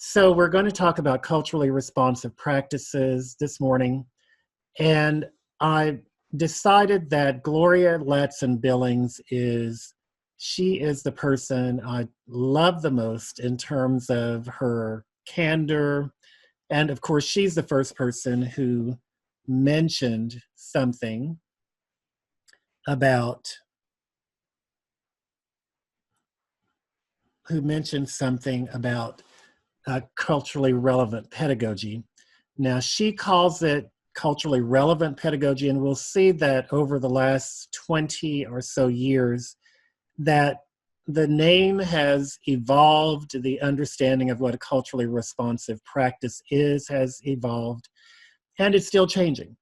So we're going to talk about culturally responsive practices this morning. And I decided that Gloria Latson Billings she is the person I love the most in terms of her candor. And of course, she's the first person mentioned something about who mentioned something about culturally relevant pedagogy. Now, she calls it culturally relevant pedagogy, and we'll see that over the last 20 or so years that the name has evolved, the understanding of what a culturally responsive practice is has evolved, and it's still changing.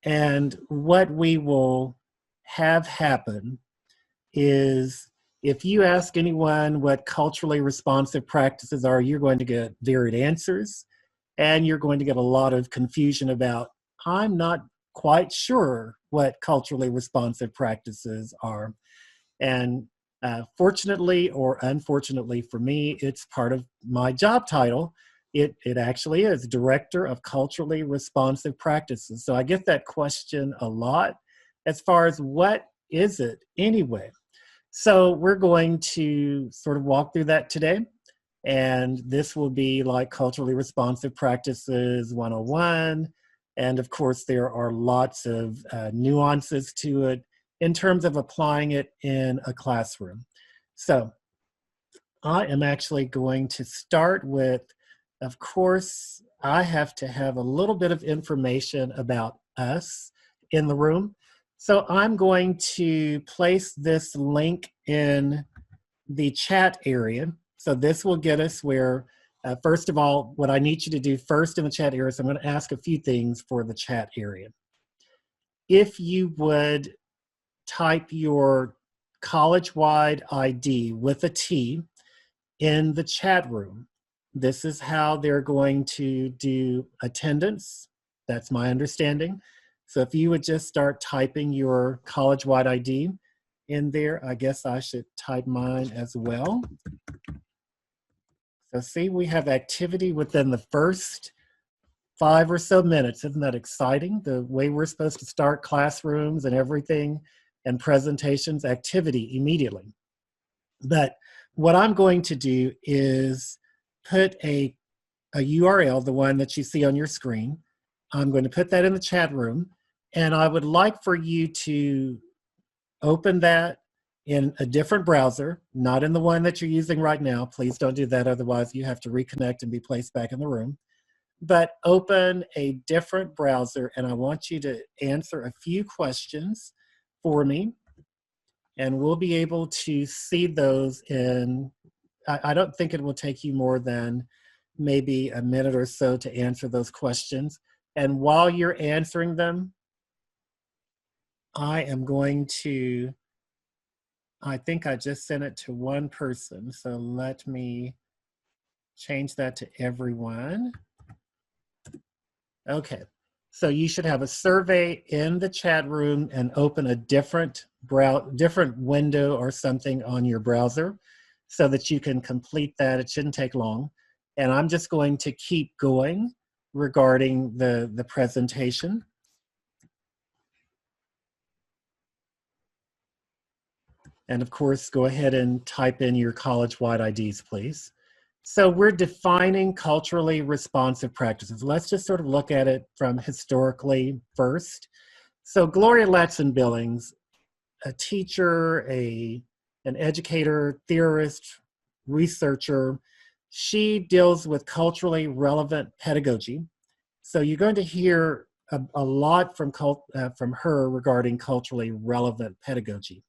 And what we will have happen is if you ask anyone what culturally responsive practices are, you're going to get varied answers, and you're going to get a lot of confusion about, I'm not quite sure what culturally responsive practices are. And fortunately or unfortunately for me, it's part of my job title. It actually is Director of Culturally Responsive Practices. So I get that question a lot as far as what is it anyway? So we're going to sort of walk through that today. And this will be like Culturally Responsive Practices 101. And of course, there are lots of nuances to it in terms of applying it in a classroom. So I am actually going to start with, of course, I have to have a little bit of information about us in the room. So I'm going to place this link in the chat area. So this will get us where, first of all, what I need you to do first in the chat area is I'm going to ask a few things for the chat area. If you would type your college-wide ID with a T in the chat room. This is how they're going to do attendance. That's my understanding. So if you would just start typing your college-wide ID in there, I guess I should type mine as well. So see, we have activity within the first 5 or so minutes. Isn't that exciting? The way we're supposed to start classrooms and everything and presentations, activity immediately. But what I'm going to do is put a URL, the one that you see on your screen. I'm going to put that in the chat room, and I would like for you to open that in a different browser, not in the one that you're using right now. Please don't do that, otherwise you have to reconnect and be placed back in the room. But open a different browser, and I want you to answer a few questions for me, and we'll be able to see those in, I don't think it will take you more than maybe a minute or so to answer those questions. And while you're answering them, I am going to, I think I just sent it to one person, so let me change that to everyone. Okay, so you should have a survey in the chat room and open a different window or something on your browser so that you can complete that. It shouldn't take long. And I'm just going to keep going regarding the presentation. And of course, go ahead and type in your college-wide IDs, please. So we're defining culturally responsive practices. Let's just sort of look at it from historically first. So Gloria Latson Billings, a teacher, an educator, theorist, researcher, she deals with culturally relevant pedagogy. So you're going to hear a lot from her regarding culturally relevant pedagogy.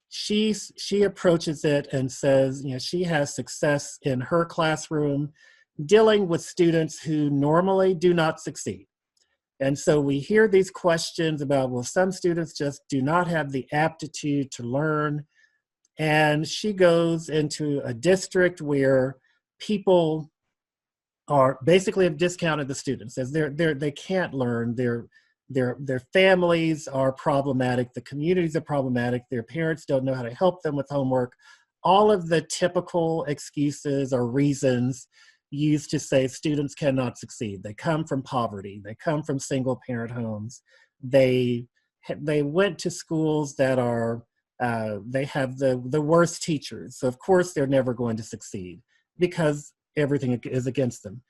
She approaches it and says, you know, she has success in her classroom dealing with students who normally do not succeed. And so we hear these questions about, well, some students just do not have the aptitude to learn. And she goes into a district where people are basically have discounted the students as they can't learn. Their families are problematic, the communities are problematic, their parents don't know how to help them with homework. All of the typical excuses or reasons used to say students cannot succeed. They come from poverty. They come from single parent homes. They went to schools that are, they have the worst teachers. So of course they're never going to succeed because everything is against them.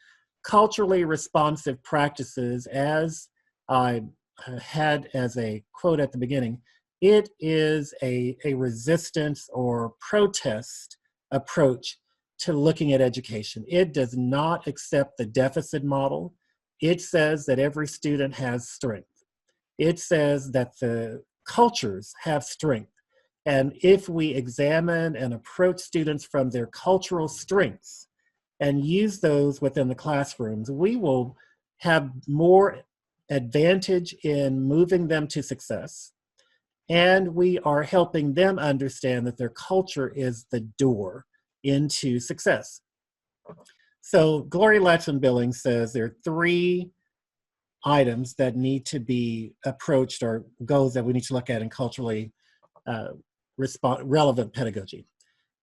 Culturally responsive practices, as I had as a quote at the beginning, it is a resistance or protest approach to looking at education. It does not accept the deficit model. It says that every student has strength. It says that the cultures have strength. And if we examine and approach students from their cultural strengths and use those within the classrooms, we will have more advantage in moving them to success. And we are helping them understand that their culture is the door into success. So Gloria Ladson-Billings says there are 3 items that need to be approached, or goals that we need to look at in culturally relevant pedagogy.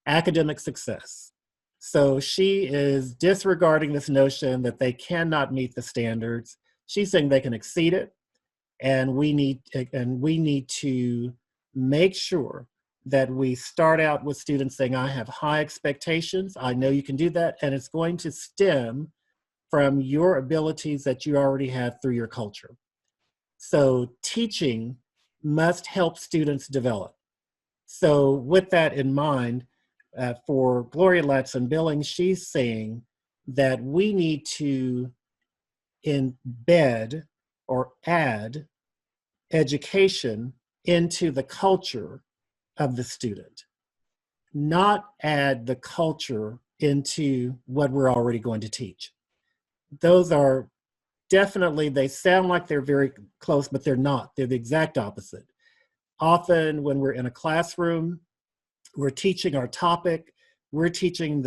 Academic success. So she is disregarding this notion that they cannot meet the standards. She's saying they can exceed it, and we need to make sure that we start out with students saying, I have high expectations, I know you can do that, and it's going to stem from your abilities that you already have through your culture. So teaching must help students develop. So with that in mind, for Gloria Ladson-Billings, she's saying that we need to embed or add education into the culture of the student, not add the culture into what we're already going to teach. Those are definitely, they sound like they're very close, but they're not. They're the exact opposite. Often when we're in a classroom, we're teaching our topic, we're teaching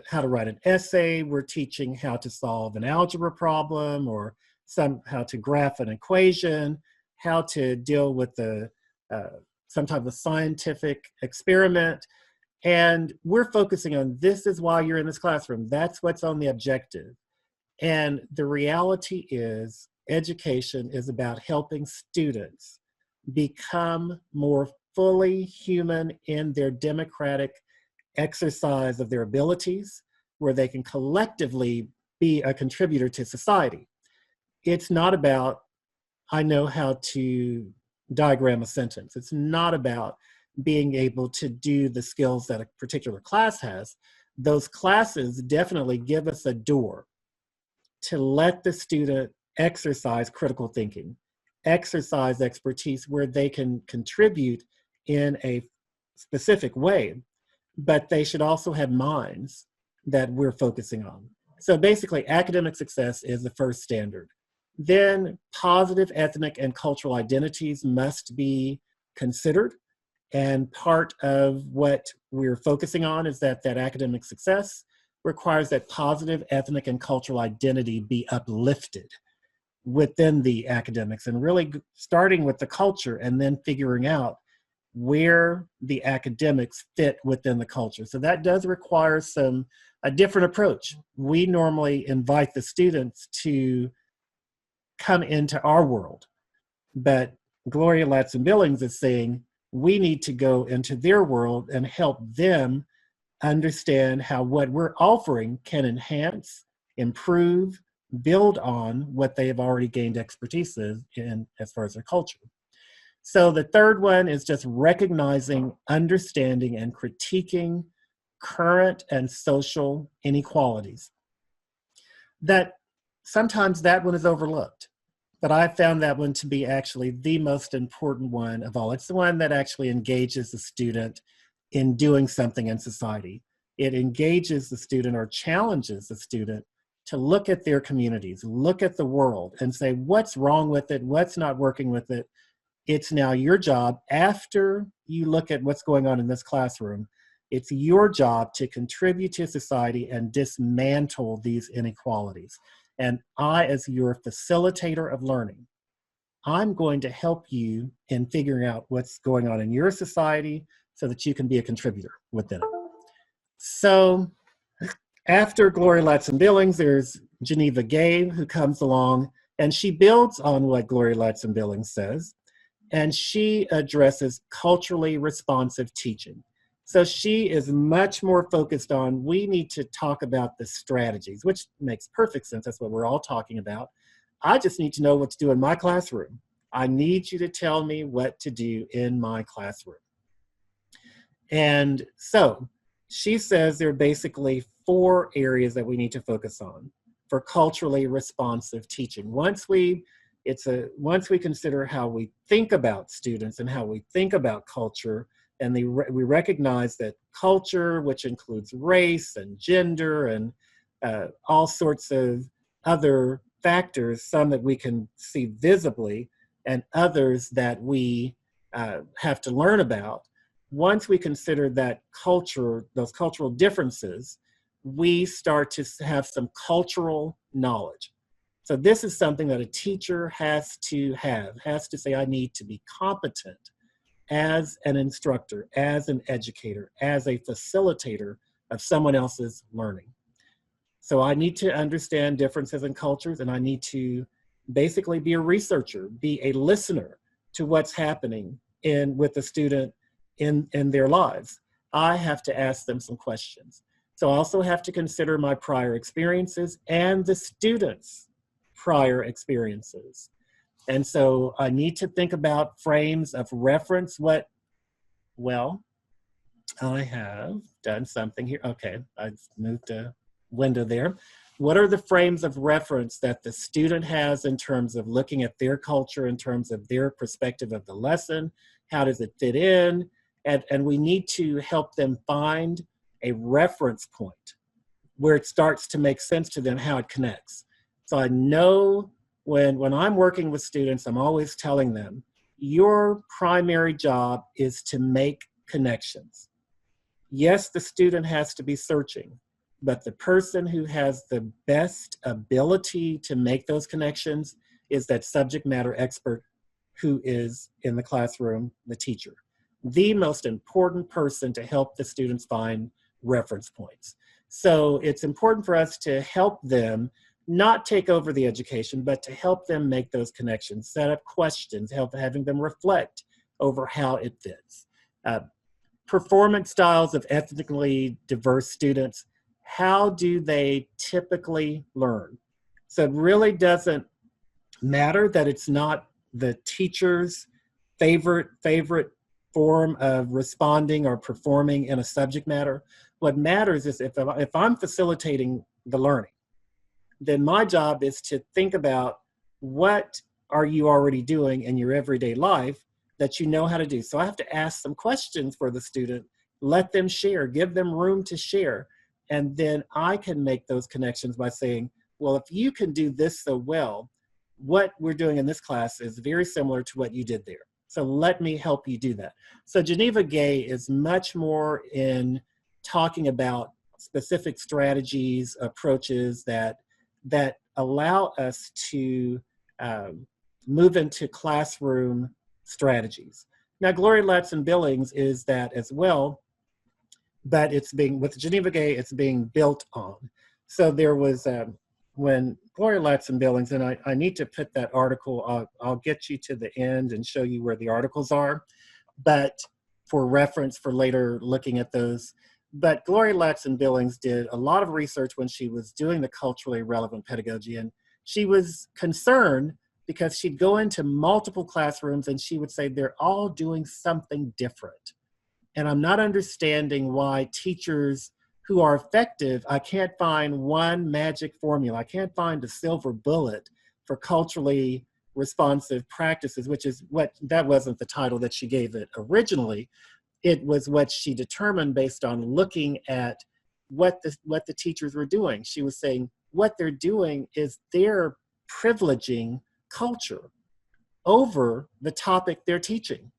how to write an essay, we're teaching how to solve an algebra problem, or how to graph an equation, how to deal with some type of scientific experiment. And we're focusing on, this is why you're in this classroom. That's what's on the objective. And the reality is, education is about helping students become more fully human in their democratic exercise of their abilities, where they can collectively be a contributor to society. It's not about, I know how to diagram a sentence. It's not about being able to do the skills that a particular class has. Those classes definitely give us a door to let the student exercise critical thinking, exercise expertise where they can contribute in a specific way, but they should also have minds that we're focusing on. So basically, academic success is the first standard. Then positive ethnic and cultural identities must be considered. And part of what we're focusing on is that academic success requires that positive ethnic and cultural identity be uplifted within the academics, and really starting with the culture and then figuring out where the academics fit within the culture. So that does require a different approach. We normally invite the students to come into our world, but Gloria Ladson-Billings is saying we need to go into their world and help them understand how what we're offering can enhance, improve, build on what they have already gained expertise in as far as their culture. So the third one is just recognizing, understanding, and critiquing current and social inequalities. That sometimes that one is overlooked, but I found that one to be actually the most important one of all. It's the one that actually engages the student in doing something in society. It engages the student or challenges the student to look at their communities, look at the world, and say, what's wrong with it? What's not working with it? It's now your job, after you look at what's going on in this classroom, it's your job to contribute to society and dismantle these inequalities. And I, as your facilitator of learning, I'm going to help you in figuring out what's going on in your society so that you can be a contributor within it. So After Gloria Ladson-Billings, there's Geneva Gay, who comes along, and she builds on what Gloria Ladson-Billings says, and she addresses culturally responsive teaching. So she is much more focused on, we need to talk about the strategies, which makes perfect sense. That's what we're all talking about. I just need to know what to do in my classroom. I need you to tell me what to do in my classroom. And so she says there are basically 4 areas that we need to focus on for culturally responsive teaching. Once we consider how we think about students and how we think about culture, and we recognize that culture, which includes race and gender and all sorts of other factors, some that we can see visibly and others that we have to learn about. Once we consider that culture, those cultural differences, we start to have some cultural knowledge. So this is something that a teacher has to say, I need to be competent as an instructor, as an educator, as a facilitator of someone else's learning. So I need to understand differences in cultures, and I need to basically be a researcher, be a listener to what's happening with the student in their lives. I have to ask them some questions. So I also have to consider my prior experiences and the students' prior experiences. And so I need to think about frames of reference. Well, I have done something here. Okay, I've moved a window there. What are the frames of reference that the student has in terms of looking at their culture, in terms of their perspective of the lesson? How does it fit in? And we need to help them find a reference point where it starts to make sense to them, how it connects. So I know when I'm working with students, I'm always telling them, your primary job is to make connections. Yes, the student has to be searching, but the person who has the best ability to make those connections is that subject matter expert who is in the classroom, the teacher. The most important person to help the students find reference points. So it's important for us to help them not take over the education, but to help them make those connections, set up questions, having them reflect over how it fits. Performance styles of ethnically diverse students, how do they typically learn? So it really doesn't matter that it's not the teacher's favorite form of responding or performing in a subject matter. What matters is if I'm facilitating the learning, then my job is to think about what are you already doing in your everyday life that you know how to do. So I have to ask some questions for the student, let them share, give them room to share. And then I can make those connections by saying, well, if you can do this so well, what we're doing in this class is very similar to what you did there. So let me help you do that. So Geneva Gay is much more in talking about specific strategies, approaches that allow us to move into classroom strategies. Now, Gloria Ladson-Billings is that as well, but with Geneva Gay, it's being built on. So there was, when Gloria Ladson-Billings, and I need to put that article, I'll get you to the end and show you where the articles are, but for reference for later looking at those. But Gloria Ladson-Billings did a lot of research when she was doing the culturally relevant pedagogy, and she was concerned because she'd go into multiple classrooms and she would say, they're all doing something different. And I'm not understanding why teachers who are effective, I can't find one magic formula. I can't find a silver bullet for culturally responsive practices, that wasn't the title that she gave it originally. It was what she determined based on looking at what the teachers were doing. She was saying what they're doing is they're privileging culture over the topic they're teaching.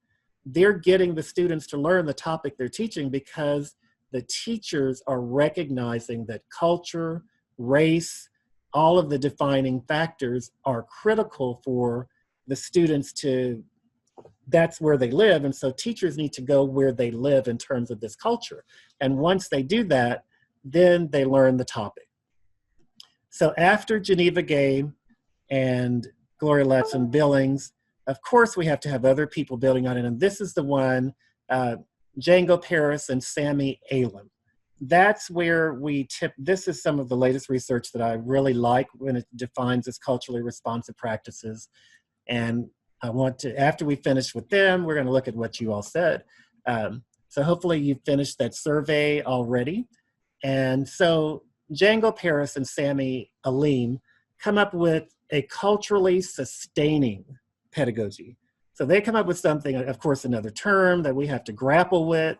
They're getting the students to learn the topic they're teaching because the teachers are recognizing that culture, race, all of the defining factors are critical for the students that's where they live. And so teachers need to go where they live in terms of this culture. And once they do that, then they learn the topic. So after Geneva Gay and Gloria Letson Billings, of course we have to have other people building on it. And this is the one, Django Paris and Sammy Allen. That's where we tip, this is some of the latest research that I really like when it defines as culturally responsive practices. And I want to, after we finish with them, we're gonna look at what you all said. So hopefully you finished that survey already. And so Django Paris and Sammy Alim come up with a culturally sustaining pedagogy. So they come up with something, of course, another term that we have to grapple with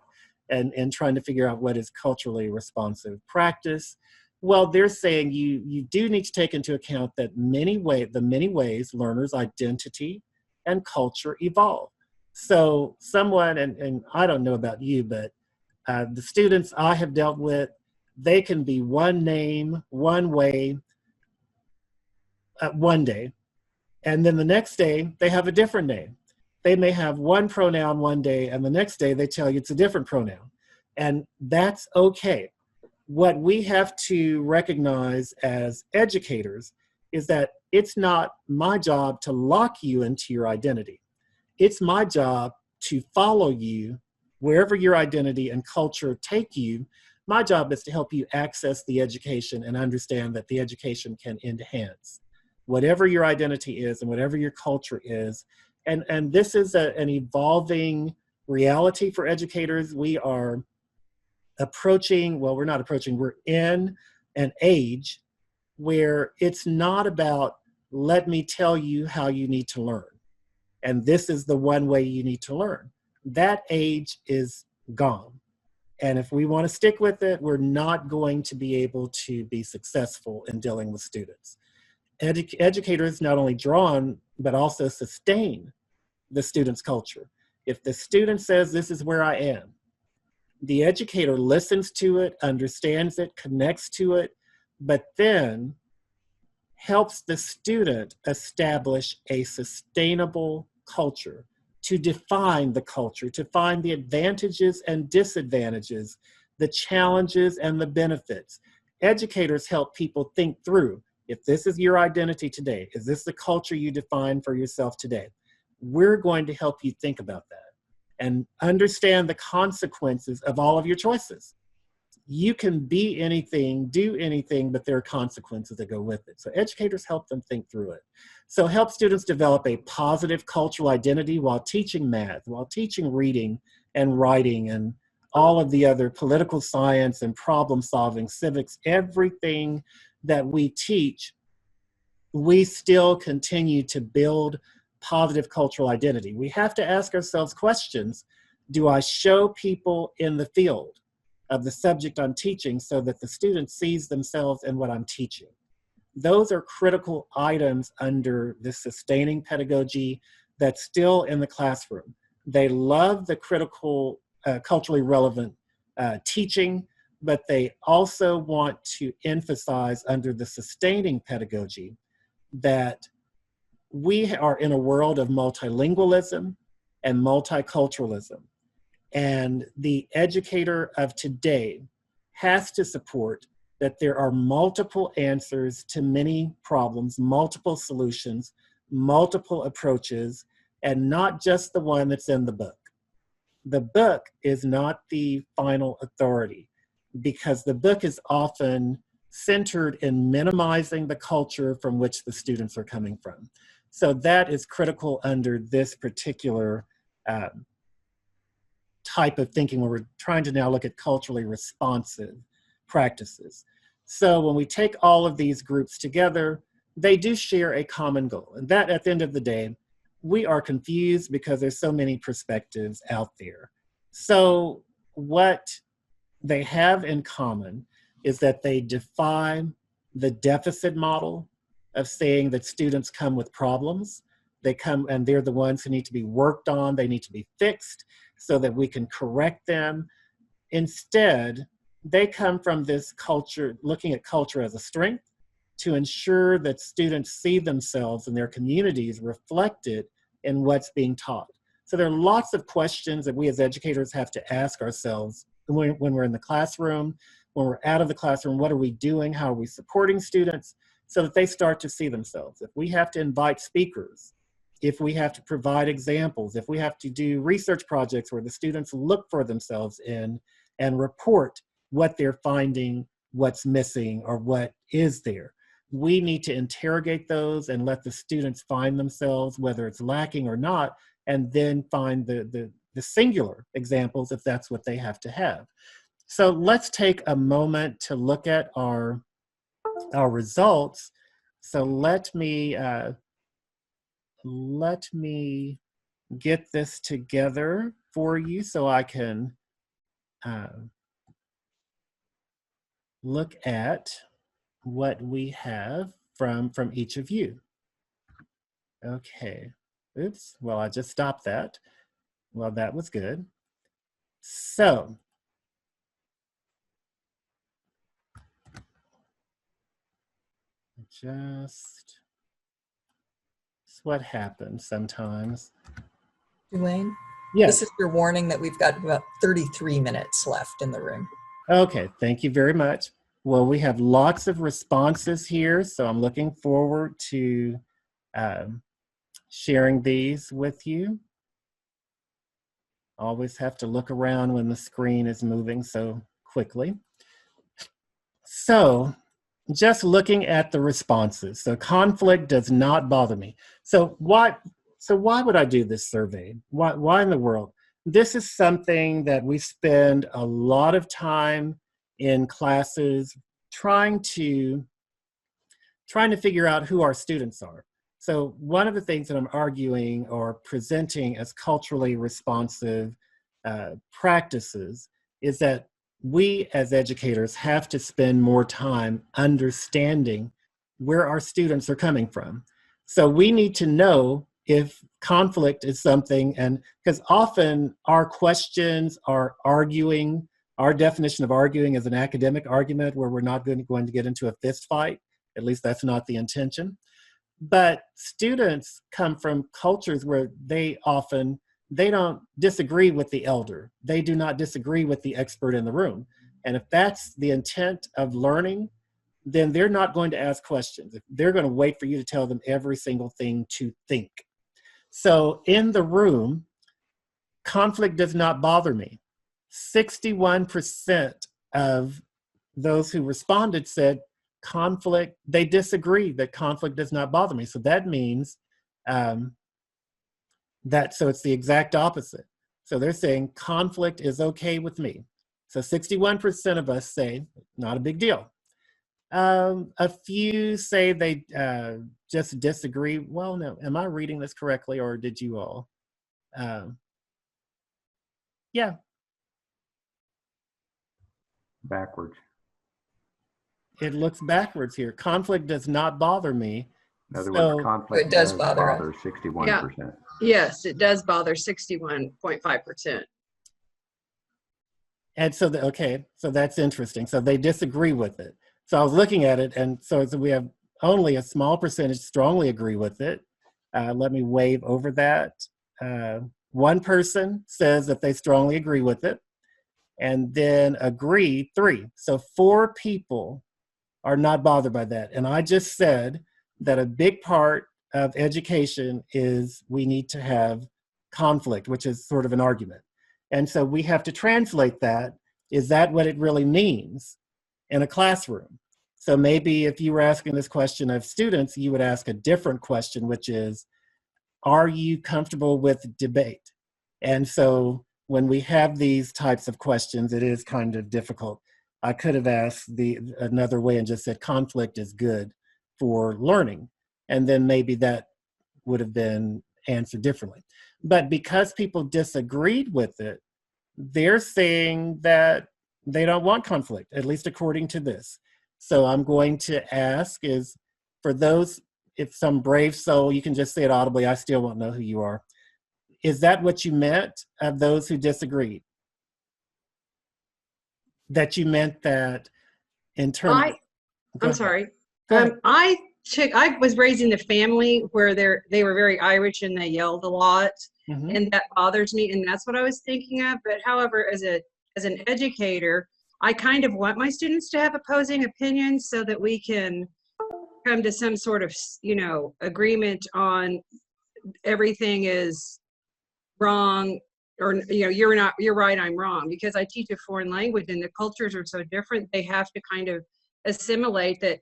and trying to figure out what is culturally responsive practice. Well, they're saying you do need to take into account that the many ways learners' identity and culture evolve. So someone, and I don't know about you, but the students I have dealt with, they can be one name, one way, one day, and then the next day they have a different name. They may have one pronoun one day, and the next day they tell you it's a different pronoun. And that's okay. What we have to recognize as educators is that it's not my job to lock you into your identity. It's my job to follow you wherever your identity and culture take you. My job is to help you access the education and understand that the education can enhance whatever your identity is and whatever your culture is. And this is an evolving reality for educators. We are approaching, well, we're not approaching, we're in an age where it's not about, let me tell you how you need to learn. And this is the one way you need to learn. That age is gone. And if we want to stick with it, we're not going to be able to be successful in dealing with students. Educators not only draw on, but also sustain the student's culture. If the student says, this is where I am, the educator listens to it, understands it, connects to it, but then helps the student establish a sustainable culture, to define the culture, to find the advantages and disadvantages, the challenges and the benefits. Educators help people think through, if this is your identity today, is this the culture you define for yourself today? We're going to help you think about that and understand the consequences of all of your choices. You can be anything, do anything, but there are consequences that go with it. So educators help them think through it. So help students develop a positive cultural identity while teaching math, while teaching reading and writing and all of the other political science and problem solving, civics, everything that we teach, we still continue to build positive cultural identity. We have to ask ourselves questions. Do I show people in the field of the subject I'm teaching so that the student sees themselves in what I'm teaching? Those are critical items under the sustaining pedagogy that's still in the classroom. They love the critical, culturally relevant teaching, but they also want to emphasize under the sustaining pedagogy that we are in a world of multilingualism and multiculturalism. And the educator of today has to support that there are multiple answers to many problems, multiple solutions, multiple approaches, and not just the one that's in the book. The book is not the final authority because the book is often centered in minimizing the culture from which the students are coming from. So that is critical under this particular type of thinking where we're trying to now look at culturally responsive practices. So when we take all of these groups together, they do share a common goal. And that at the end of the day, we are confused because there's so many perspectives out there. So what they have in common is that they define the deficit model of saying that students come with problems. They come and they're the ones who need to be worked on. They need to be fixed so that we can correct them. Instead, they come from this culture, looking at culture as a strength to ensure that students see themselves and their communities reflected in what's being taught. So there are lots of questions that we as educators have to ask ourselves when we're in the classroom, when we're out of the classroom, what are we doing? How are we supporting students so that they start to see themselves? If we have to invite speakers, if we have to provide examples, if we have to do research projects where the students look for themselves in and report what they're finding, what's missing, or what is there. We need to interrogate those and let the students find themselves, whether it's lacking or not, and then find the singular examples if that's what they have to have. So let's take a moment to look at our results. So let me get this together for you so I can look at what we have from each of you. Okay, oops, well, I just stopped that. Well, that was good. So, it's what happens sometimes. Dewayne? Yes. This is your warning that we've got about 33 minutes left in the room. Okay, thank you very much. Well, we have lots of responses here, so I'm looking forward to sharing these with you. Always have to look around when the screen is moving so quickly. So, just looking at the responses. So, conflict does not bother me. So why would I do this survey? Why in the world? This is something that we spend a lot of time in classes trying to figure out who our students are. So one of the things that I'm arguing or presenting as culturally responsive practices is that we as educators have to spend more time understanding where our students are coming from. So we need to know if conflict is something, and because often our questions are arguing, our definition of arguing is an academic argument where we're not going to get into a fist fight. At least that's not the intention. But students come from cultures where they don't disagree with the elder. They do not disagree with the expert in the room. And if that's the intent of learning, then they're not going to ask questions. They're going to wait for you to tell them every single thing to think. So in the room, conflict does not bother me. 61% of those who responded said conflict, they disagree that conflict does not bother me. So that means so it's the exact opposite. So they're saying conflict is okay with me. So 61% of us say not a big deal. A few say they just disagree. Well, no, am I reading this correctly, or did you all? Yeah. Backwards. It looks backwards here. Conflict does not bother me. In other words, conflict it does bother 61%. Yeah. Yes, it does bother 61.5%. And so, okay, so that's interesting. So they disagree with it. So I was looking at it, and so we have only a small percentage strongly agree with it. Let me wave over that. One person says that they strongly agree with it, and then agree 3. So 4 people are not bothered by that. And I just said that a big part of education is we need to have conflict, which is sort of an argument. And so we have to translate that. Is that what it really means in a classroom? So maybe if you were asking this question of students, you would ask a different question, which is, are you comfortable with debate? And so when we have these types of questions, it is kind of difficult. I could have asked another way and just said conflict is good for learning. And then maybe that would have been answered differently. But because people disagreed with it, they're saying that they don't want conflict, at least according to this. So I'm going to ask is, for those, if some brave soul, you can just say it audibly, I still won't know who you are. Is that what you meant of those who disagreed? That you meant that in terms I'm sorry. I was raised in a family where they were very Irish and they yelled a lot, and that bothers me, and that's what I was thinking of. But however, as an educator, I kind of want my students to have opposing opinions so that we can come to some sort of, agreement on everything is wrong, or you're right, I'm wrong, because I teach a foreign language and the cultures are so different. They have to kind of assimilate that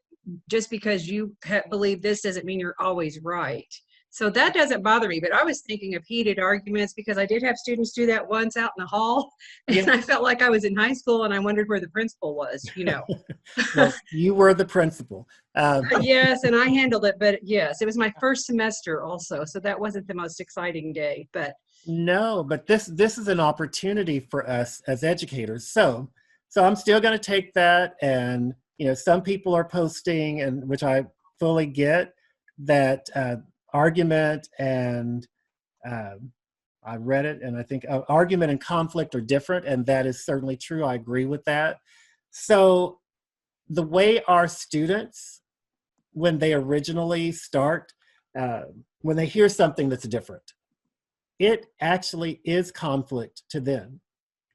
just because you believe this doesn't mean you're always right. So that doesn't bother me, but I was thinking of heated arguments because I did have students do that once out in the hall, and Yeah. I felt like I was in high school and I wondered where the principal was. Well, you were the principal. Yes, and I handled it, but yes, it was my first semester also, so that wasn't the most exciting day, but No, but this is an opportunity for us as educators. So I'm still going to take that, and some people are posting, and which I fully get, that argument and I read it, and I think argument and conflict are different, and that is certainly true. I agree with that. So the way our students, when they originally start, when they hear something that's different, it actually is conflict to them.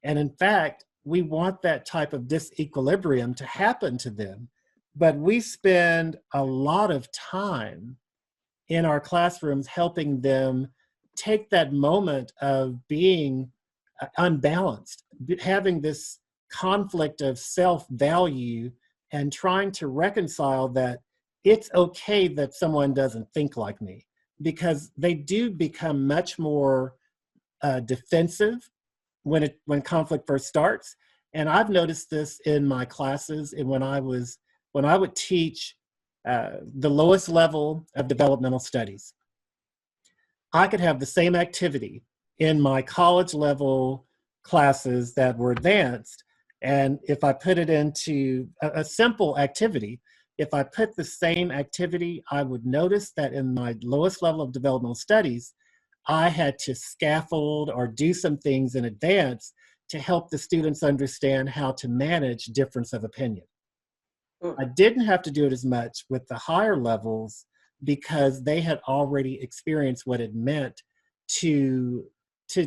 And in fact, we want that type of disequilibrium to happen to them. But we spend a lot of time in our classrooms helping them take that moment of being unbalanced, having this conflict of self-value, and trying to reconcile that it's okay that someone doesn't think like me, because they do become much more defensive when conflict first starts. And I've noticed this in my classes, and when I would teach the lowest level of developmental studies, I could have the same activity in my college level classes that were advanced. And if I put it into a simple activity, if I put the same activity, I would notice that in my lowest level of developmental studies, I had to scaffold or do some things in advance to help the students understand how to manage difference of opinion. I didn't have to do it as much with the higher levels because they had already experienced what it meant to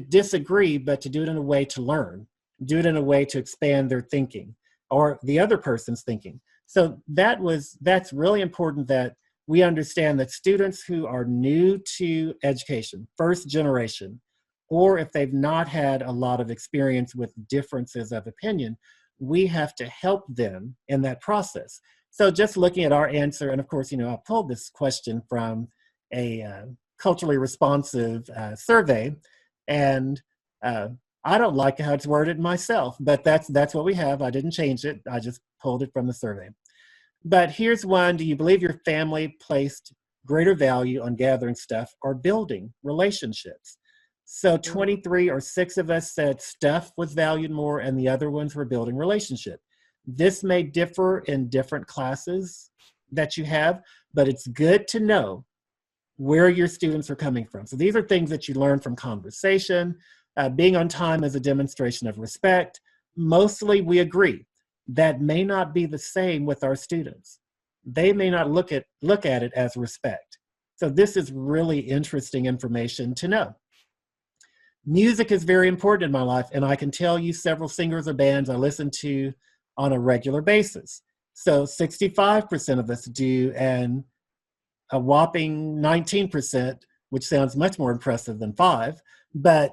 disagree, but to do it in a way to learn, do it in a way to expand their thinking or the other person's thinking. So that's really important, that we understand that students who are new to education, first generation, or if they've not had a lot of experience with differences of opinion, we have to help them in that process. So just looking at our answer, and of course, I pulled this question from a culturally responsive survey, and I don't like how it's worded myself, but that's what we have. I didn't change it. I just pulled it from the survey. But here's one. Do you believe your family placed greater value on gathering stuff or building relationships? So 23 or 6 of us said stuff was valued more, and the other ones were building relationship. This may differ in different classes that you have, but it's good to know where your students are coming from. So these are things that you learn from conversation. Being on time is a demonstration of respect. Mostly we agree. That may not be the same with our students. They may not look at it as respect. So this is really interesting information to know. Music is very important in my life, and I can tell you several singers or bands I listen to on a regular basis. So 65% of us do, and a whopping 19%, which sounds much more impressive than 5, but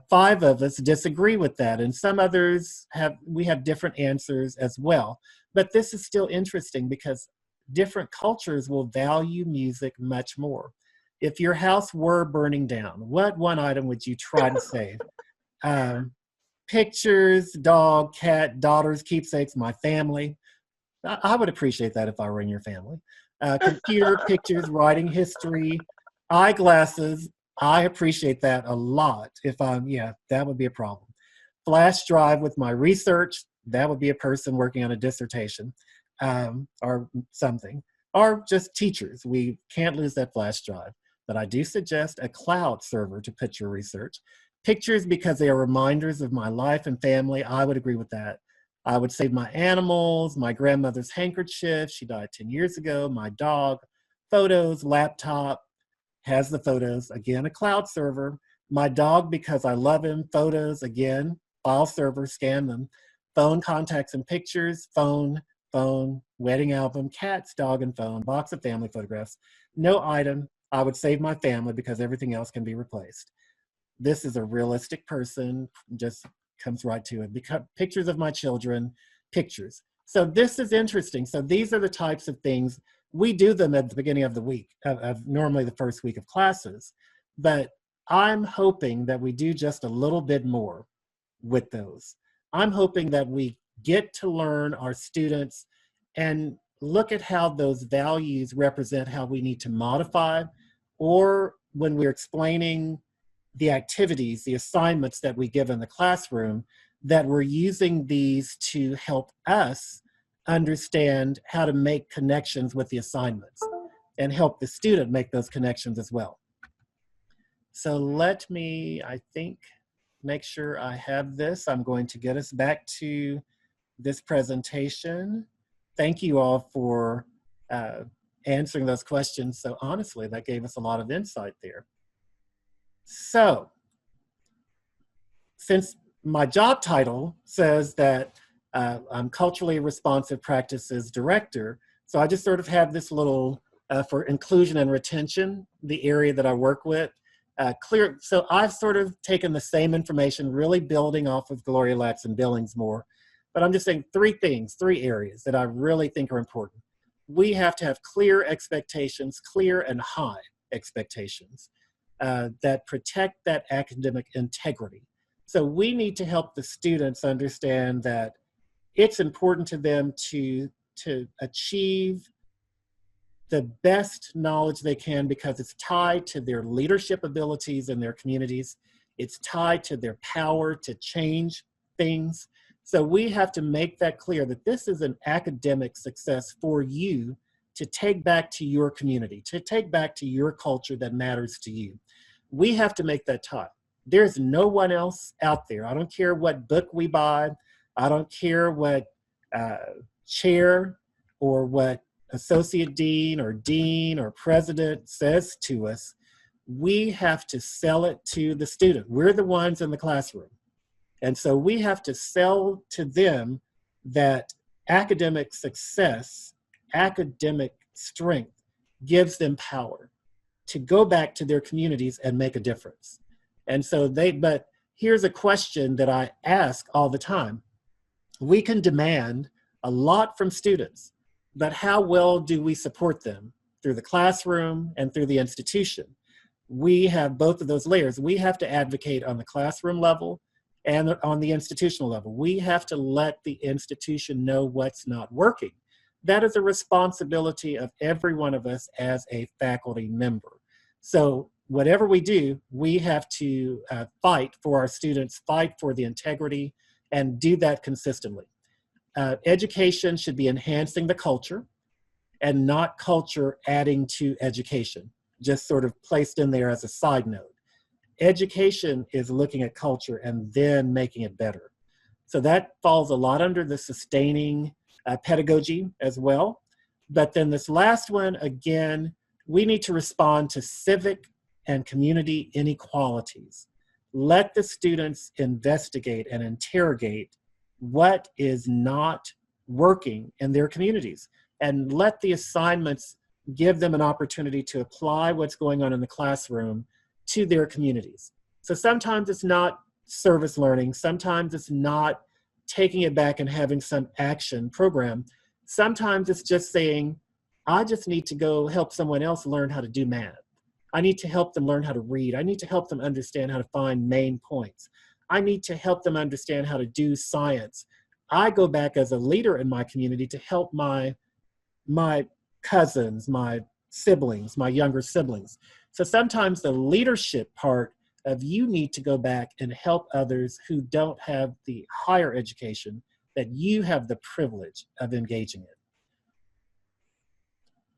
5 of us disagree with that, and some others we have different answers as well. But this is still interesting because different cultures will value music much more. If your house were burning down, what one item would you try to save? Pictures, dog, cat, daughters, keepsakes, my family. I would appreciate that if I were in your family. Computer, pictures, writing history, eyeglasses. I appreciate that a lot. That would be a problem. Flash drive with my research. That would be a person working on a dissertation or something. Or just teachers. We can't lose that flash drive. But I do suggest a cloud server to put your research. Pictures, because they are reminders of my life and family. I would agree with that. I would save my animals, my grandmother's handkerchief. She died 10 years ago. My dog. Photos, laptop. Has the photos. Again, a cloud server. My dog, because I love him. Photos, again, file server, scan them. phone contacts and pictures, phone, wedding album, cats, dog and phone, box of family photographs. No item. I would save my family because everything else can be replaced. This is a realistic person, just comes right to it. Pictures of my children, pictures. So this is interesting. So these are the types of things. We do them at the beginning of the week, of normally the first week of classes. But I'm hoping that we do just a little bit more with those. I'm hoping that we get to learn our students and look at how those values represent how we need to modify, or when we're explaining the activities, the assignments that we give in the classroom, that we're using these to help us understand how to make connections with the assignments and help the student make those connections as well. So let me, I think, make sure I have this. I'm going to get us back to this presentation. Thank you all for answering those questions. So honestly, that gave us a lot of insight there. So, since my job title says that I'm Culturally Responsive Practices Director, so I just sort of have this little, for inclusion and retention, the area that I work with, clear. So I've sort of taken the same information, really building off of Gloria Latson Billings more, but I'm just saying three areas that I really think are important. We have to have clear expectations, clear and high expectations that protect that academic integrity. So we need to help the students understand that it's important to them to achieve the best knowledge they can because it's tied to their leadership abilities in their communities. It's tied to their power to change things. So we have to make that clear that this is an academic success for you to take back to your community, to take back to your culture that matters to you. We have to make that tie. There's no one else out there. I don't care what book we buy. I don't care what chair or what associate dean or president says to us. We have to sell it to the student. We're the ones in the classroom. And so we have to sell to them that academic success, academic strength gives them power to go back to their communities and make a difference. And so but here's a question that I ask all the time. We can demand a lot from students, but how well do we support them through the classroom and through the institution? We have both of those layers. We have to advocate on the classroom level and on the institutional level. We have to let the institution know what's not working. That is a responsibility of every one of us as a faculty member. So whatever we do, we have to fight for our students, fight for the integrity, and do that consistently. Education should be enhancing the culture and not culture adding to education, just sort of placed in there as a side note. Education is looking at culture and then making it better. So that falls a lot under the sustaining pedagogy as well. But then this last one, again, we need to respond to civic and community inequalities. Let the students investigate and interrogate what is not working in their communities, and let the assignments give them an opportunity to apply what's going on in the classroom to their communities. So sometimes it's not service learning, sometimes it's not taking it back and having some action program. Sometimes it's just saying, I just need to go help someone else learn how to do math. I need to help them learn how to read. I need to help them understand how to find main points. I need to help them understand how to do science. I go back as a leader in my community to help my cousins, my siblings, my younger siblings. So sometimes the leadership part of you need to go back and help others who don't have the higher education that you have the privilege of engaging in.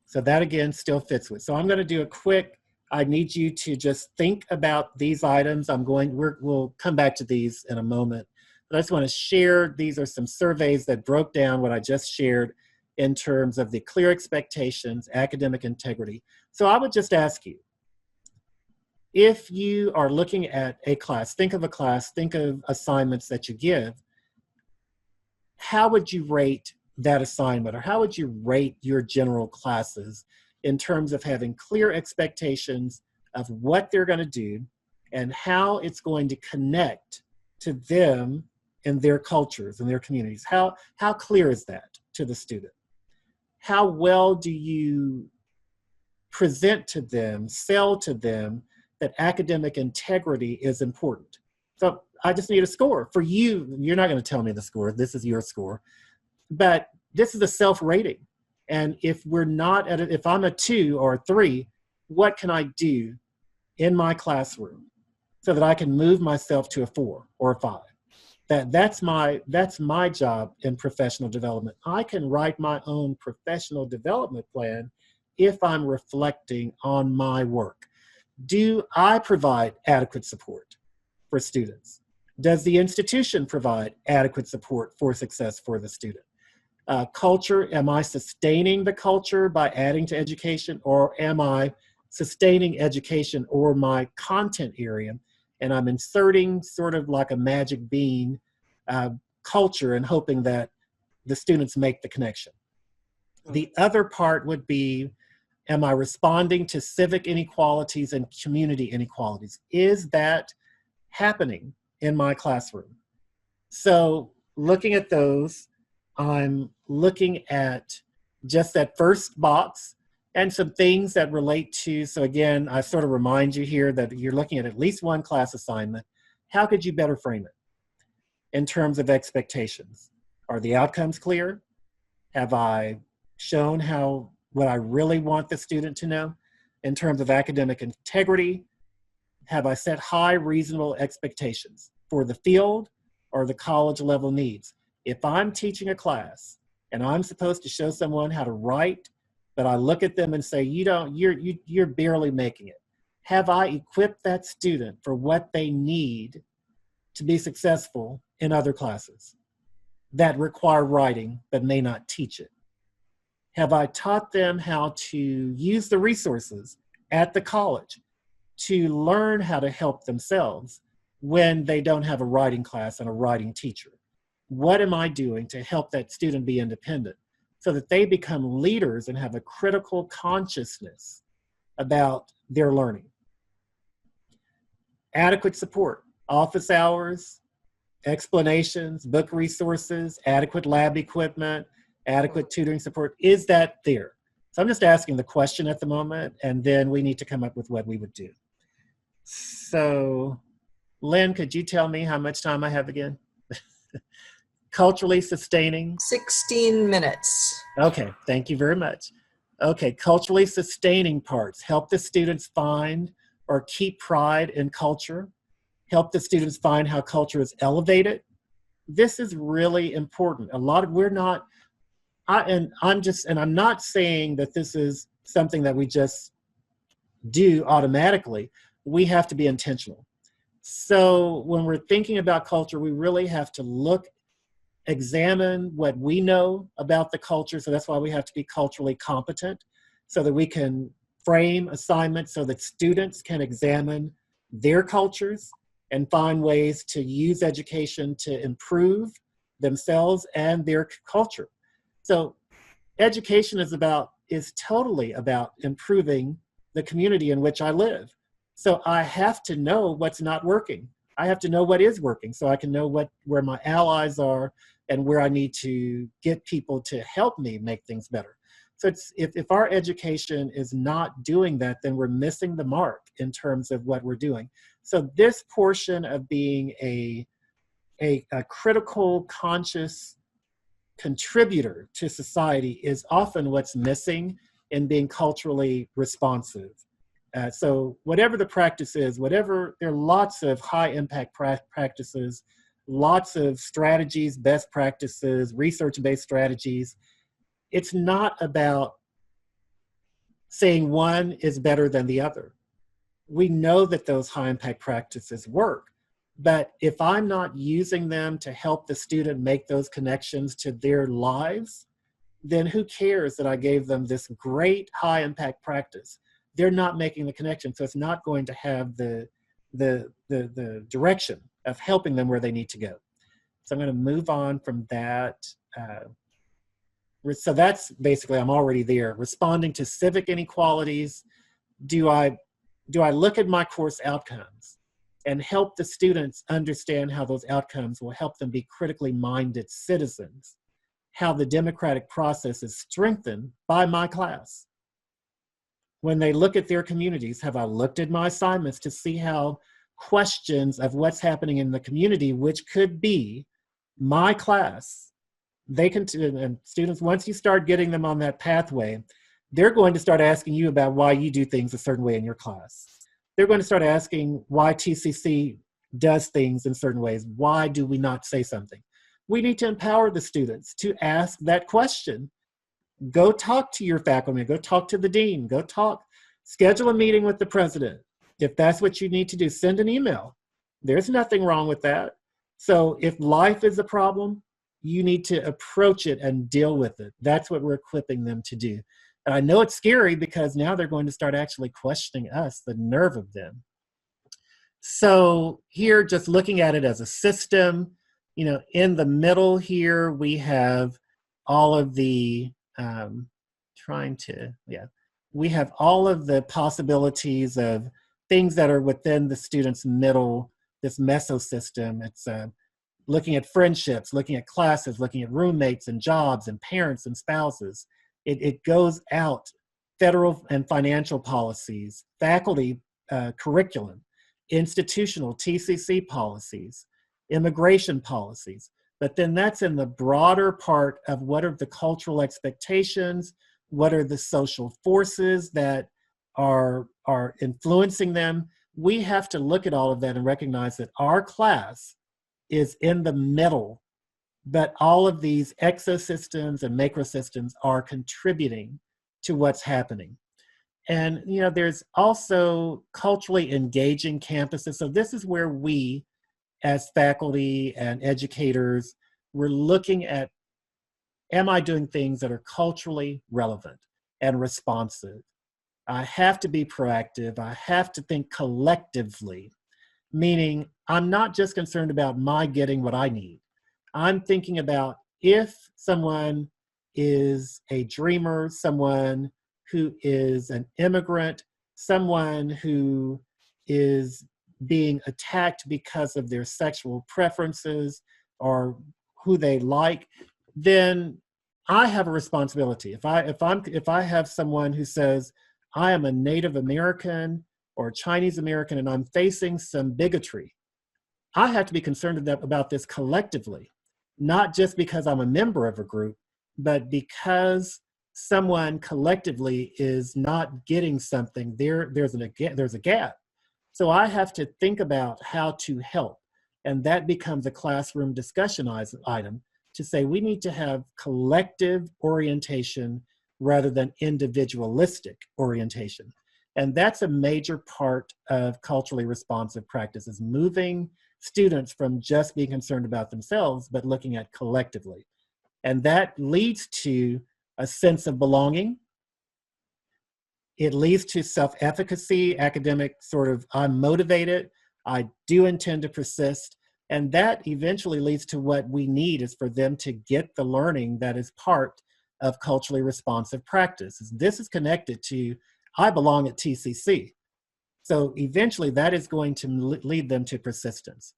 So that again still fits with. So I'm going to do a quick, I need you to just think about these items. We'll come back to these in a moment. But I just want to share, these are some surveys that broke down what I just shared in terms of the clear expectations, academic integrity. So I would just ask you, if you are looking at a class, think of assignments that you give. how would you rate that assignment, or how would you rate your general classes in terms of having clear expectations of what they're going to do and how it's going to connect to them and their cultures and their communities? How clear is that to the student? How well do you present to them, sell to them that academic integrity is important? So I just need a score. For you, you're not going to tell me the score. This is your score. But this is a self-rating. And if we're not at it, if I'm a 2 or a 3, what can I do in my classroom so that I can move myself to a 4 or a 5? That's my job in professional development. I can write my own professional development plan if I'm reflecting on my work. Do I provide adequate support for students? Does the institution provide adequate support for success for the student? Culture, am I sustaining the culture by adding to education, or am I sustaining education or my content area, and I'm inserting sort of like a magic bean culture and hoping that the students make the connection? The other part would be, am I responding to civic inequalities and community inequalities? Is that happening in my classroom? So looking at those, I'm looking at just that first box and some things that relate to, so again, I sort of remind you here that you're looking at least one class assignment. How could you better frame it in terms of expectations? Are the outcomes clear? Have I shown what I really want the student to know in terms of academic integrity? Have I set high, reasonable expectations for the field or the college level needs? If I'm teaching a class and I'm supposed to show someone how to write, but I look at them and say, you're barely making it. Have I equipped that student for what they need to be successful in other classes that require writing but may not teach it? Have I taught them how to use the resources at the college to learn how to help themselves when they don't have a writing class and a writing teacher? What am I doing to help that student be independent so that they become leaders and have a critical consciousness about their learning? Adequate support, office hours, explanations, book resources, adequate lab equipment, adequate tutoring support. Is that there? So I'm just asking the question at the moment, and then we need to come up with what we would do. So, Lynn, could you tell me how much time I have again? Culturally sustaining. 16 minutes. Okay, thank you very much. Okay, culturally sustaining parts. Help the students find or keep pride in culture. Help the students find how culture is elevated. This is really important. I'm not saying that this is something that we just do automatically. We have to be intentional. So when we're thinking about culture, we really have to examine what we know about the culture. So that's why we have to be culturally competent, so that we can frame assignments so that students can examine their cultures and find ways to use education to improve themselves and their culture. So education is totally about improving the community in which I live. So I have to know what's not working. I have to know what is working so I can know where my allies are and where I need to get people to help me make things better. So if our education is not doing that, then we're missing the mark in terms of what we're doing. So this portion of being a critical, conscious contributor to society is often what's missing in being culturally responsive. So whatever the practice is, there are lots of high impact practices, lots of strategies, best practices, research-based strategies. It's not about saying one is better than the other. We know that those high impact practices work, but if I'm not using them to help the student make those connections to their lives, then who cares that I gave them this great high impact practice? They're not making the connection, so it's not going to have the direction of helping them where they need to go. So I'm going to move on from that. So that's basically, I'm already there. Responding to civic inequalities. Do I look at my course outcomes and help the students understand how those outcomes will help them be critically minded citizens, how the democratic process is strengthened by my class? When they look at their communities, have I looked at my assignments to see how questions of what's happening in the community, which could be my class, they can, and students, once you start getting them on that pathway, they're going to start asking you about why you do things a certain way in your class. They're going to start asking why TCC does things in certain ways. Why do we not say something? We need to empower the students to ask that question. Go talk to your faculty, go talk to the dean, go talk, schedule a meeting with the president. If that's what you need to do, send an email. There's nothing wrong with that. So if life is a problem, you need to approach it and deal with it. That's what we're equipping them to do. And I know it's scary because now they're going to start actually questioning us, the nerve of them. So here, just looking at it as a system, you know, in the middle here, we have all of the, we have all of the possibilities of things that are within the student's middle, this mesosystem. It's looking at friendships, looking at classes, looking at roommates and jobs and parents and spouses. It goes out, federal and financial policies, faculty curriculum, institutional TCC policies, immigration policies. But then that's in the broader part of what are the cultural expectations, what are the social forces that are influencing them. We have to look at all of that and recognize that our class is in the middle, but all of these exosystems and macrosystems are contributing to what's happening. And, you know, there's also culturally engaging campuses. So this is where we, as faculty and educators, we're looking at, am I doing things that are culturally relevant and responsive? I have to be proactive. I have to think collectively, meaning I'm not just concerned about my getting what I need. I'm thinking about if someone is a dreamer, someone who is an immigrant, someone who is being attacked because of their sexual preferences or who they like, then I have a responsibility. If I have someone who says, I am a Native American or Chinese American and I'm facing some bigotry, I have to be concerned about this collectively, not just because I'm a member of a group, but because someone collectively is not getting something, there's a gap. So I have to think about how to help. And that becomes a classroom discussion item to say we need to have collective orientation rather than individualistic orientation. And that's a major part of culturally responsive practices, moving students from just being concerned about themselves, but looking at collectively. And that leads to a sense of belonging. It leads to self-efficacy, academic sort of, I'm motivated, I do intend to persist. And that eventually leads to what we need is for them to get the learning that is part of culturally responsive practice. This is connected to, I belong at TCC. So eventually that is going to lead them to persistence.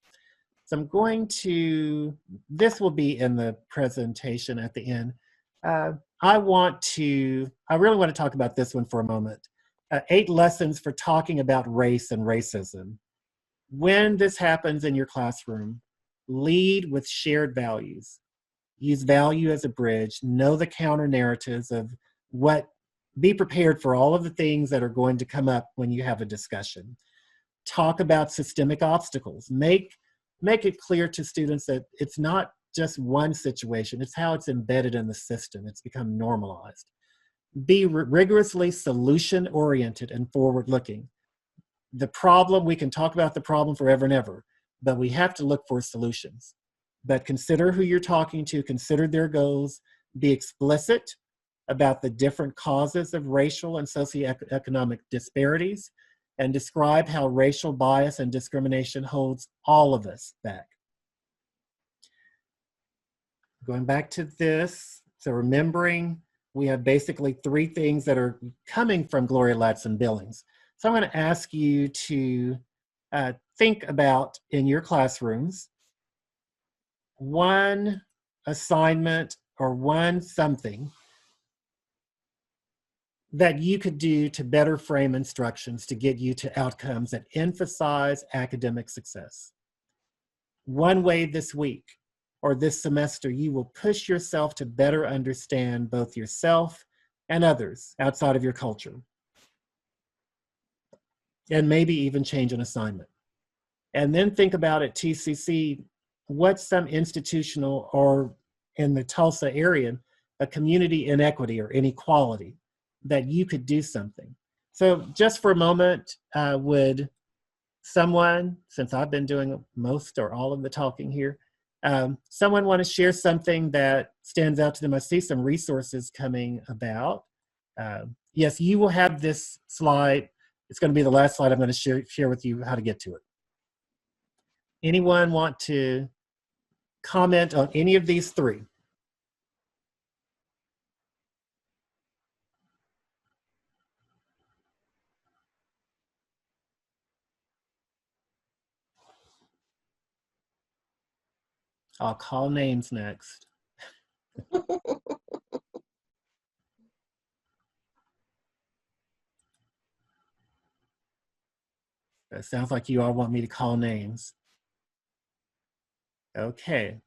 So I'm going to, this will be in the presentation at the end. I really want to talk about this one for a moment. 8 lessons for talking about race and racism. When this happens in your classroom, lead with shared values. Use value as a bridge. Know the counter narratives of be prepared for all of the things that are going to come up when you have a discussion. Talk about systemic obstacles. Make it clear to students that it's not just one situation, it's how it's embedded in the system. It's become normalized. Be rigorously solution-oriented and forward-looking. The problem, we can talk about the problem forever and ever, but we have to look for solutions. But consider who you're talking to, consider their goals, be explicit about the different causes of racial and socioeconomic disparities, and describe how racial bias and discrimination holds all of us back. going back to this, so remembering we have basically three things that are coming from Gloria Ladson Billings. So I'm going to ask you to think about in your classrooms one assignment or one something that you could do to better frame instructions to get you to outcomes that emphasize academic success. One way this week or this semester, you will push yourself to better understand both yourself and others outside of your culture, and maybe even change an assignment. And then think about at TCC, what's some institutional or in the Tulsa area, a community inequity or inequality that you could do something. So just for a moment, would someone, since I've been doing most or all of the talking here, someone want to share something that stands out to them? I see some resources coming about. Yes, you will have this slide. It's going to be the last slide I'm going to share with you how to get to it. Anyone want to comment on any of these three? I'll call names next. It sounds like you all want me to call names. Okay.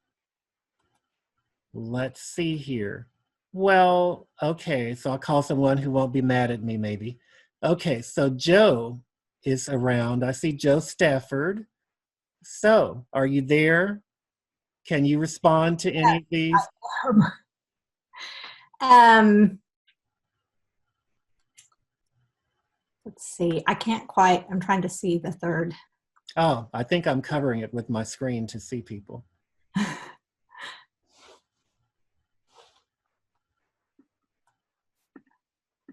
Let's see here. Well, okay, so I'll call someone who won't be mad at me maybe. Okay, so Joe is around. I see Joe Stafford. So, are you there? Can you respond to any of these? Let's see. I can't quite. I'm trying to see the third. Oh, I think I'm covering it with my screen to see people.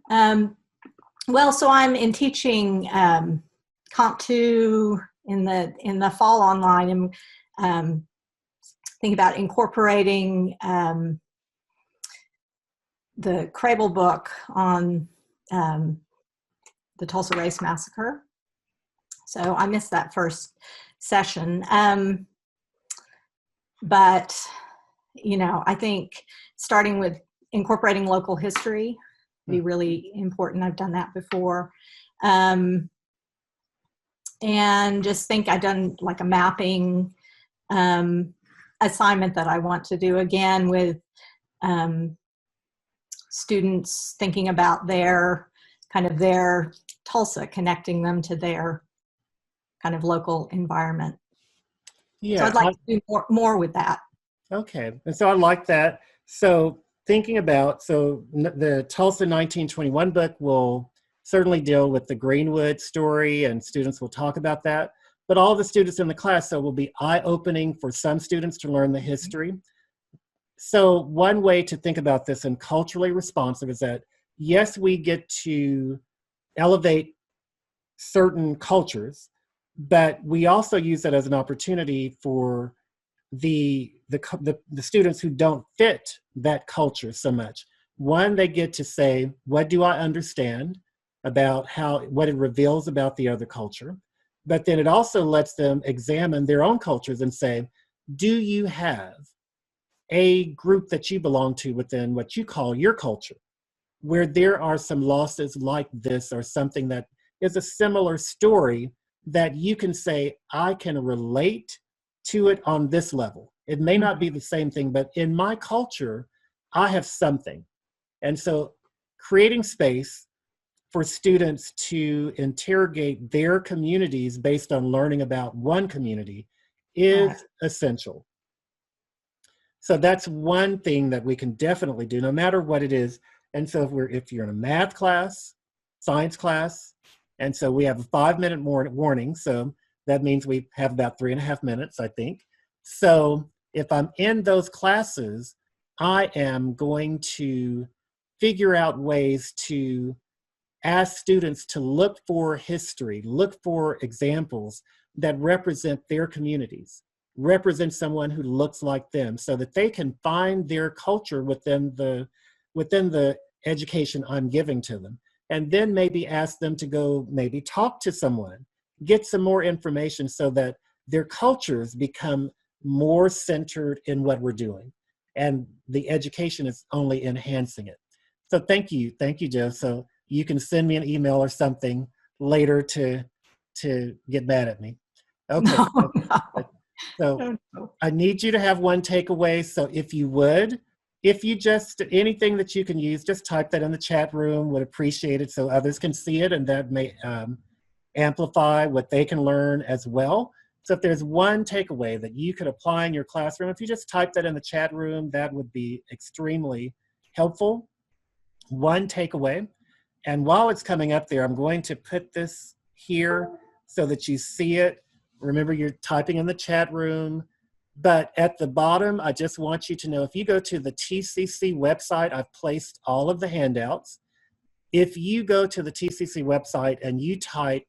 Well, so I'm in teaching Comp 2 in the fall online, and think about incorporating the Crable book on the Tulsa Race Massacre. So I missed that first session. But, you know, I think starting with incorporating local history would be really important. I've done that before. And just think I've done like a mapping assignment that I want to do again with students thinking about their Tulsa, connecting them to their kind of local environment. Yeah, so I'd like to do more with that. Okay, and so I like that. So thinking about, the Tulsa 1921 book will certainly deal with the Greenwood story, and students will talk about that. But all the students in the class, so will be eye-opening for some students to learn the history. So one way to think about this and culturally responsive is that, yes, we get to elevate certain cultures, but we also use it as an opportunity for the students who don't fit that culture so much. One, they get to say, what do I understand about what it reveals about the other culture? But then it also lets them examine their own cultures and say, do you have a group that you belong to within what you call your culture, where there are some losses like this or something that is a similar story that you can say, I can relate to it on this level. It may not be the same thing, but in my culture, I have something. And so creating space for students to interrogate their communities based on learning about one community is essential. So that's one thing that we can definitely do, no matter what it is. And so if you're in a math class, science class, and so we have a 5-minute warning, so that means we have about 3.5 minutes, I think. So if I'm in those classes, I am going to figure out ways to ask students to look for history, look for examples that represent their communities. represent someone who looks like them so that they can find their culture within the education I'm giving to them. And then maybe ask them to go maybe talk to someone, get some more information so that their cultures become more centered in what we're doing. And the education is only enhancing it. So thank you, Joe. So you can send me an email or something later to get mad at me. Okay. So I need you to have one takeaway. So if you would, if you just, anything that you can use, just type that in the chat room, would appreciate it so others can see it, and that may amplify what they can learn as well. So if there's one takeaway that you could apply in your classroom, if you just type that in the chat room, that would be extremely helpful. One takeaway. And while it's coming up there, I'm going to put this here so that you see it. Remember, you're typing in the chat room. But at the bottom, I just want you to know, if you go to the TCC website, I've placed all of the handouts. If you go to the TCC website and you type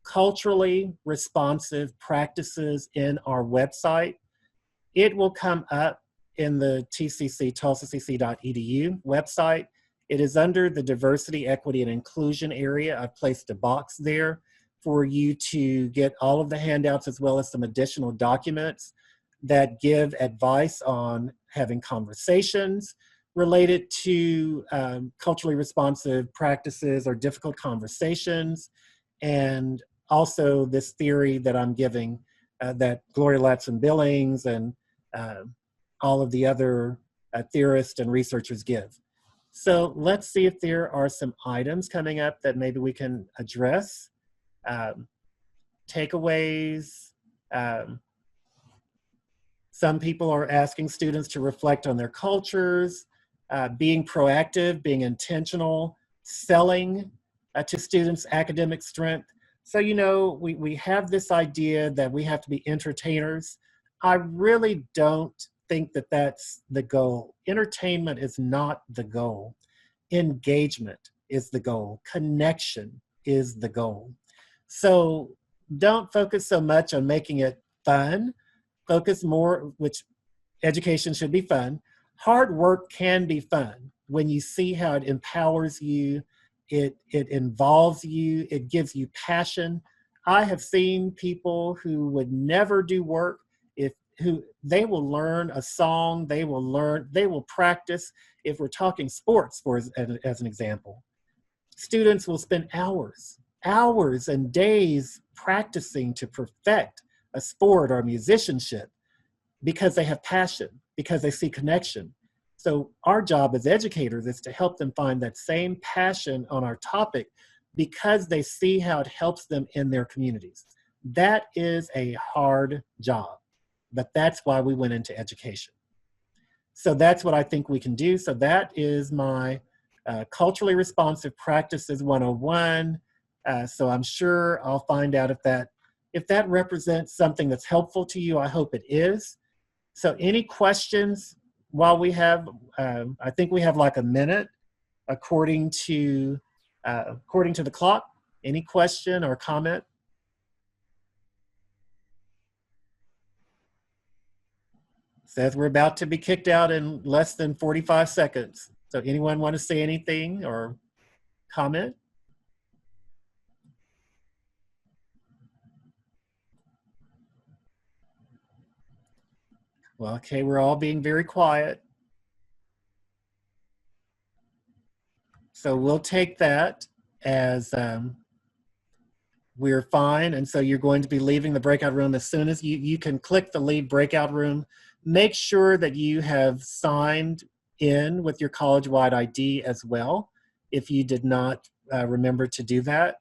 culturally responsive practices in our website, it will come up in the TCC, tulsacc.edu website. It is under the diversity, equity, and inclusion area. I've placed a box there for you to get all of the handouts as well as some additional documents that give advice on having conversations related to culturally responsive practices or difficult conversations, and also this theory that I'm giving that Gloria Ladson-Billings and all of the other theorists and researchers give. So let's see if there are some items coming up that maybe we can address. Takeaways. Some people are asking students to reflect on their cultures, being proactive, being intentional, selling to students' academic strength. So, you know, we have this idea that we have to be entertainers. I really don't think that that's the goal. Entertainment is not the goal. Engagement is the goal. Connection is the goal. So don't focus so much on making it fun. Focus more, which education should be fun. Hard work can be fun when you see how it empowers you, it involves you, it gives you passion. I have seen people who would never do work, who they will learn a song, they will practice. If we're talking sports, as an example, students will spend hours and days practicing to perfect a sport or musicianship because they have passion, because they see connection. So our job as educators is to help them find that same passion on our topic because they see how it helps them in their communities. That is a hard job, but that's why we went into education. So that's what I think we can do. So that is my culturally responsive practices 101. So I'm sure I'll find out if that represents something that's helpful to you. I hope it is. So any questions while we have, I think we have like a minute according to the clock. Any question or comment? Says we're about to be kicked out in less than 45 seconds. So anyone want to say anything or comment? Well, okay, we're all being very quiet. So we'll take that as we're fine. And so you're going to be leaving the breakout room as soon as you can click the leave breakout room. Make sure that you have signed in with your college-wide ID as well, if you did not remember to do that.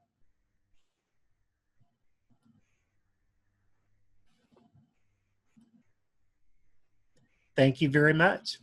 Thank you very much.